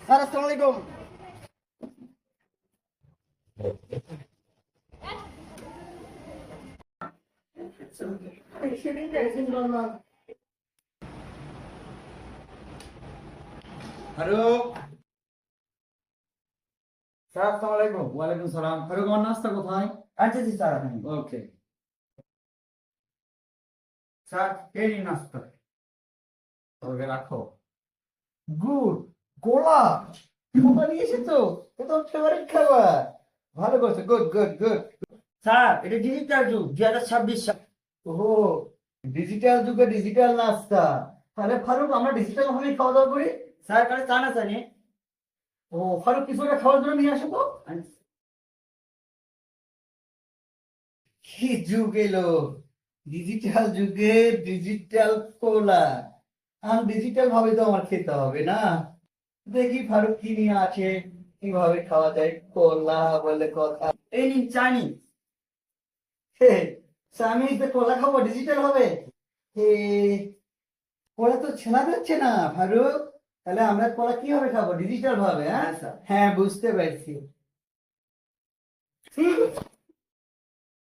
Sir আসসালামু আলাইকুম। Faruk, sir আসসালামু আলাইকুম। ওয়ালাইকুম সালাম। ফারুক, আমার নাস্তা কোথায়? আচ্ছা জি স্যার আপনি। ওকে। স্যার এই নিন নাস্তা। ওকে, রাখো। গুড। গোলা গোলা নিয়ে এসেছো, এটা তো ফেভারিট খাবার। ভালো করছো, গুড গুড গুড। স্যার এটা ডিজিটাল যুগ, 2026 সাল। ও, ডিজিটাল যুগে ডিজিটাল নাস্তা। তাহলে ফারুক আমরা ডিজিটাল ভাবেই খাওয়া দাওয়া করি। স্যার তাহলে চা না জানি। ও ফারুক কিছু একটা খাওয়ার জন্য নিয়ে আসো তো। কি যুগ এলো, ডিজিটাল যুগে ডিজিটাল কোলা। আম ডিজিটাল ভাবে তো আমার খেতে হবে না। দেখি ফারুক কি নিয়ে আছে, কিভাবে খাওয়া যায় কোলা বলে কথা। এই নিন চাইনি। হে, চাইনিজ দিয়ে কোলা খাবো, ডিজিটাল হবে? হে, কোলা তো ছেনা যাচ্ছে না ফারুক। তাহলে আমরা কোলা কিভাবে খাবো, ডিজিটাল ভাবে? হ্যাঁ হ্যাঁ বুঝতে পারছি।